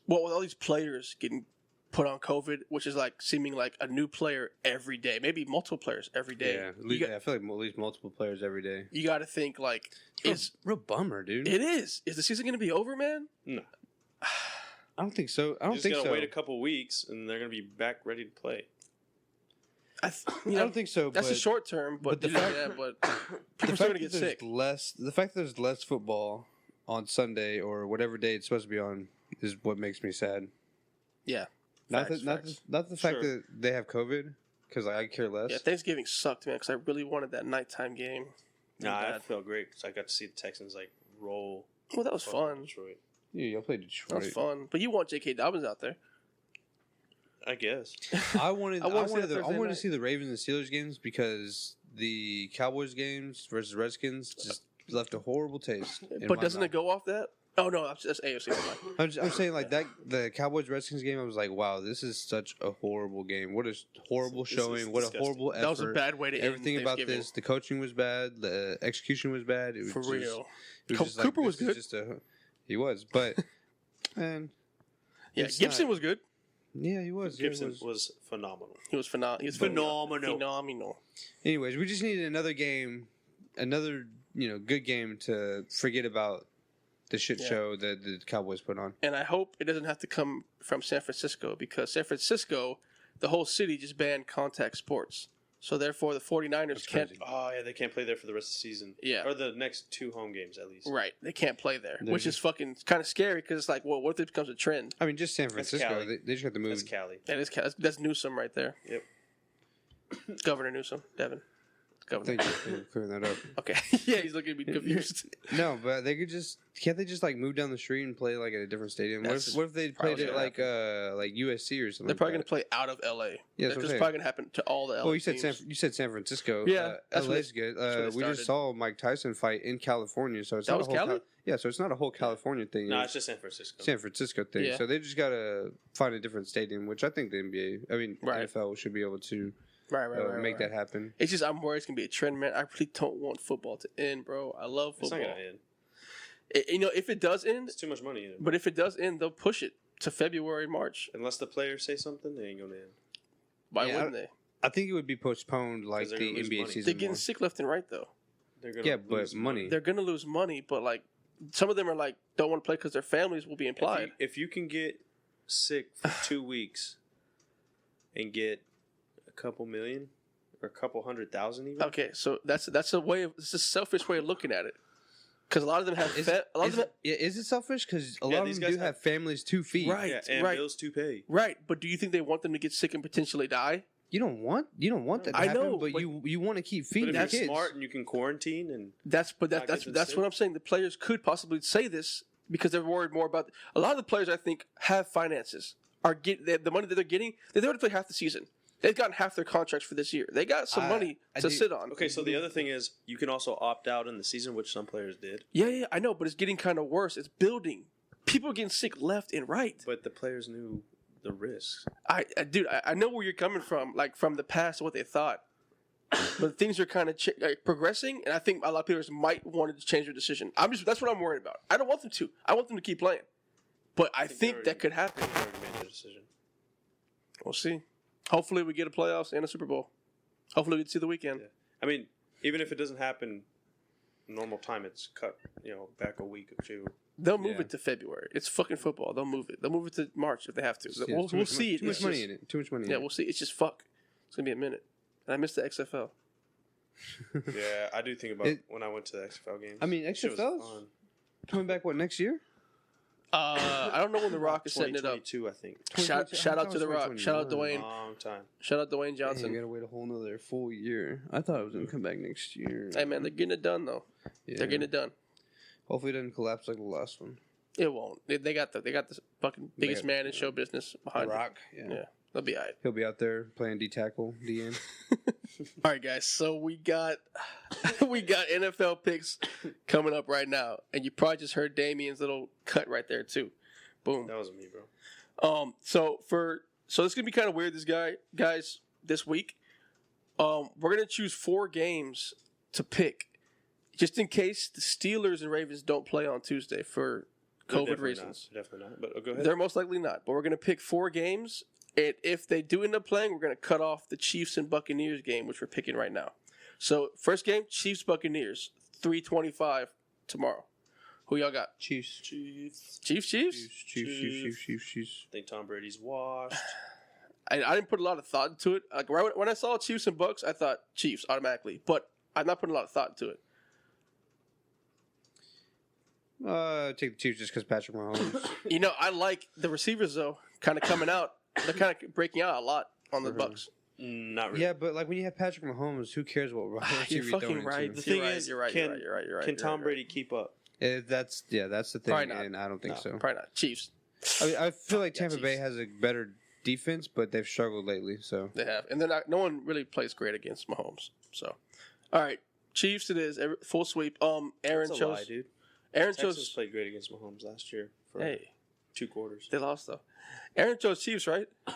with all these players getting put on COVID, which is like seeming like a new player every day, maybe multiple players every day. Yeah, I feel like at least multiple players every day. You got to think like, It's real bummer, dude. It is. Is the season going to be over, man? No. I don't think so. I don't Just think gotta so. wait a couple weeks, and they're gonna be back ready to play. I don't think so. That's but a short term, but the fact- but the people are fact still going to that get there's sick. the fact that there's less football on Sunday or whatever day it's supposed to be on is what makes me sad. Yeah. Not Facts. the fact Sure. that they have COVID, because I care less. Yeah, Thanksgiving sucked, man, because I really wanted that nighttime game. Nah, I Bad. felt great because I got to see the Texans like roll. Well, that was fucking fun. Detroit. Yeah, y'all played That Detroit. was fun. But you want J.K. Dobbins out there. I guess. I wanted I wanna see that to Thursday night. see the Ravens and Steelers games because the Cowboys games versus Redskins just left a horrible taste. But doesn't it go off that? Oh, no, that's AFC. I'm saying like that the Cowboys Redskins game. I was like, wow, this is such a horrible game. What a horrible This is showing. What a disgusting. horrible effort. That was a bad way to end Everything about Thanksgiving. this. The coaching was bad. The execution was bad. It was For just, real. It was just like, Cooper was this is good. He was, but man, Yeah, it's Gibson not- was good. Yeah, he was. Gibson was phenomenal. He was phenomenal. Phenomenal. Anyways, we just needed another game, another good game to forget about the shit show that the Cowboys put on. And I hope it doesn't have to come from San Francisco, because San Francisco, the whole city just banned contact sports. So therefore, the 49ers can't. Oh yeah, they can't play there for the rest of the season. Yeah, or the next 2 home games at least. Right, they can't play there, which is fucking kind of scary, because it's like, well, what if it becomes a trend? I mean, just San Francisco. They just got to move. That's Cali. That's Newsom right there. Yep. Governor Newsom, Devin. Governor. Thank you for clearing that up. Okay. Yeah, he's looking at me confused. No, but they could just can't they just like move down the street and play like at a different stadium? What if they played it like USC or something? They're probably gonna play out of LA. Yeah, that's probably gonna happen to all the LA. Well, you said teams. San Francisco. Yeah, LA's good. We just saw Mike Tyson fight in California, so it's that not was a whole Cali? yeah, so it's not a whole California thing. No, it's just San Francisco. San Francisco thing. Yeah. So they just gotta find a different stadium, which I think the NFL should be able to make that happen. It's just I'm worried it's gonna be a trend, man. I really don't want football to end, bro. I love football. It's not gonna end. If it does end, it's too much money in it. But if it does end, they'll push it to February, March. Unless the players say something, they ain't gonna end. Why wouldn't they? I think it would be postponed like the NBA season. They're getting sick left and right, though. But money. They're gonna lose money, but like some of them are like don't want to play because their families will be implied. If you can get sick for 2 weeks and get a couple million or a couple 100,000 even. Okay, so that's it's a selfish way of looking at it. Because a lot of them have is it selfish? Because a lot of them do have families to feed, right? And bills to pay, right? But do you think they want them to get sick and potentially die? You don't want that to happen, know, but you want to keep feeding your kids. That's smart, and you can quarantine and that's what I'm saying. The players could possibly say this because they're worried more about a lot of the players. I think have finances, the money that they're getting. They already play half the season. They've gotten half their contracts for this year. They got some money to sit on. Okay, so the other thing is you can also opt out in the season, which some players did. Yeah, I know, but it's getting kind of worse. It's building. People are getting sick left and right. But the players knew the risks. Dude, I know where you're coming from, like from the past, what they thought. But things are kind of progressing, and I think a lot of players might want to change their decision. That's what I'm worried about. I don't want them to. I want them to keep playing. But I think that could happen. They already made their decision. We'll see. Hopefully we get a playoffs and a Super Bowl. Hopefully we get to see the weekend. Yeah. I mean, even if it doesn't happen normal time, it's cut, back a week or two. They'll move it to February. It's fucking football. They'll move it. They'll move it to March if they have to. Yeah, we'll see. Too much money in it. Too much money in it. Yeah, we'll see. It's just fuck. It's going to be a minute. And I missed the XFL. Yeah, I do think about when I went to the XFL games. I mean, XFL's coming back, next year? I don't know when The Rock is setting it up. 2022, I think. Shout out to The Rock. Shout out Dwayne. Long time. Shout out Dwayne Johnson. You got to wait a whole nother full year. I thought it was going to come back next year. Hey, man, they're getting it done, though. Yeah. They're getting it done. Hopefully it doesn't collapse like the last one. It won't. They got the fucking biggest man in show business behind The Rock. Yeah. They'll be all right. He'll be out there playing D-tackle, DN. All right, guys. So we got NFL picks coming up right now, and you probably just heard Damian's little cut right there too. Boom. That wasn't me, bro. So this is gonna be kind of weird. Guys, this week, we're gonna choose 4 games to pick, just in case the Steelers and Ravens don't play on Tuesday for COVID reasons. Definitely not. But go ahead. They're most likely not. But we're gonna pick 4 games. And if they do end up playing, we're going to cut off the Chiefs and Buccaneers game, which we're picking right now. So, first game, Chiefs-Buccaneers, 3:25 tomorrow. Who y'all got? Chiefs. Chiefs? I think Tom Brady's washed. I didn't put a lot of thought into it. Like right when I saw Chiefs and Bucks, I thought Chiefs automatically. But I'm not putting a lot of thought into it. Take the Chiefs just because Patrick Mahomes. I like the receivers, though, kind of coming out. They're kind of breaking out a lot on the Bucks. Not really. Yeah, but like when you have Patrick Mahomes, who cares what receiver you're fucking right. The thing is, you're right. Can Tom Brady keep up? That's the thing, and I don't think so. Probably not. Chiefs. I feel like Tampa Bay has a better defense, but they've struggled lately. So they have, and no one really plays great against Mahomes. So, all right, Chiefs. It is full sweep. Aaron chose. Lie, dude. Texas played great against Mahomes last year for 2 quarters. They lost though. Aaron chose Chiefs, right? I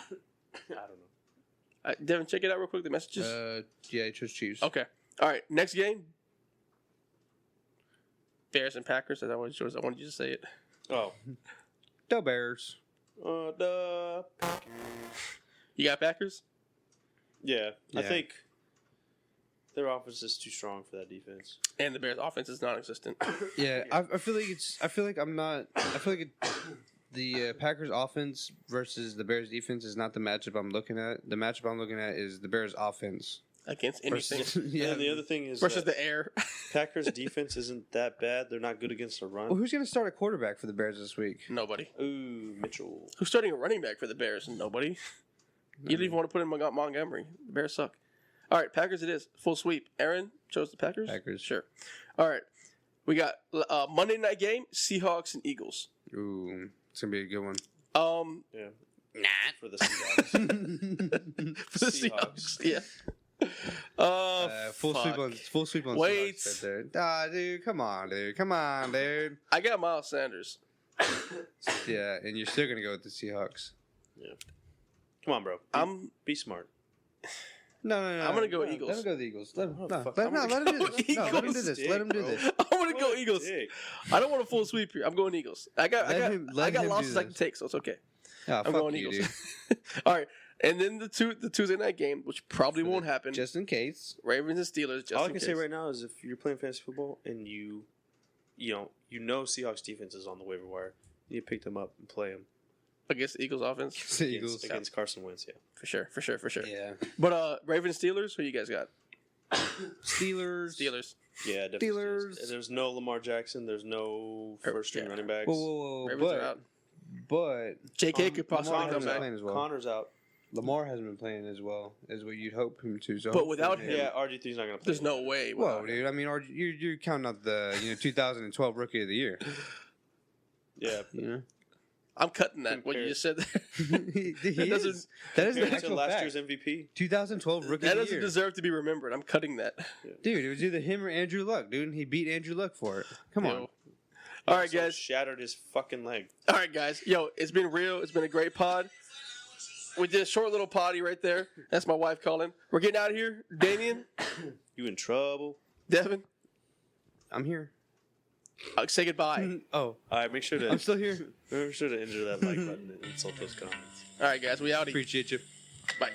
don't know. Devin, check it out real quick. The messages. Yeah, he chose Chiefs. Okay. All right. Next game. Bears and Packers. I wanted you to say it. Oh, the Bears. You got Packers? Yeah, I Yeah. think their offense is too strong for that defense. And the Bears' offense is non-existent. Yeah, I feel like it's. I feel like I'm not. I feel like the Packers' offense versus the Bears' defense is not the matchup I'm looking at. The matchup I'm looking at is the Bears' offense Against anything. versus. Yeah, the other thing is Versus that the air. Packers' defense isn't that bad. They're not good against the run. Well, who's going to start a quarterback for the Bears this week? Nobody. Ooh, Mitchell. Who's starting a running back for the Bears? Nobody. You don't even want to put in Montgomery. The Bears suck. All right, Packers it is. Full sweep. Aaron chose the Packers? Packers. Sure. All right. We got Monday night game, Seahawks and Eagles. Ooh, it's gonna be a good one. Yeah, Nah. for the Seahawks. For the Seahawks. Yeah. Full sweep on Wait. Seahawks right there. Ah, dude, come on, dude. I got Miles Sanders. Yeah, and you're still gonna go with the Seahawks. Come on, bro. Be smart. No. I'm gonna go Eagles. Let him go the Eagles. Let him do this. I'm No, gonna let him do go this. No, let him do Eagles. this. Let him do this. I'm gonna go Eagles. Dick. I don't want a full sweep here. I'm going Eagles. I got Let him do losses I can this. take, so it's okay. Oh, I'm fuck going you, Eagles. dude. All right, and then the Tuesday night game, which probably won't happen. Just in case. Ravens and Steelers. Just All I in can case. say right now is if you're playing fantasy football and you know Seahawks defense is on the waiver wire, you need to pick them up and play them Against the Eagles offense, The Eagles. against Carson Wentz. Yeah. for sure. Yeah. But Ravens Steelers, who you guys got? Steelers. Yeah, definitely. Steelers. There's no Lamar Jackson. There's no first string Yeah. running backs. Whoa. Ravens are out. But J.K. could possibly Lamar come hasn't back. playing as well. Connor's out. Lamar hasn't been playing as well as what you'd hope him to. So But without hopefully- him- Yeah, RG3's not gonna play. There's no way. Whoa, without dude! I mean, you're counting out the 2012 Rookie of the Year. Yeah. You know, I'm cutting that. What you Compared- just said there. he doesn't- is. That is an Compared to actual last fact. year's MVP. 2012 Rookie That of the doesn't Year. deserve to be remembered. I'm cutting that. Dude, it was either him or Andrew Luck, dude. And he beat Andrew Luck for it. Come on. Yo. All right, Also guys. Shattered his fucking leg. All right, guys. Yo, it's been real. It's been a great pod. We did a short little potty right there. That's my wife calling. We're getting out of here. Damian, You in trouble? Devin, I'm here. say goodbye. Oh, All right, make sure to I'm still here. enter that like button and insult those comments. All right, guys. We out. Appreciate you. Bye.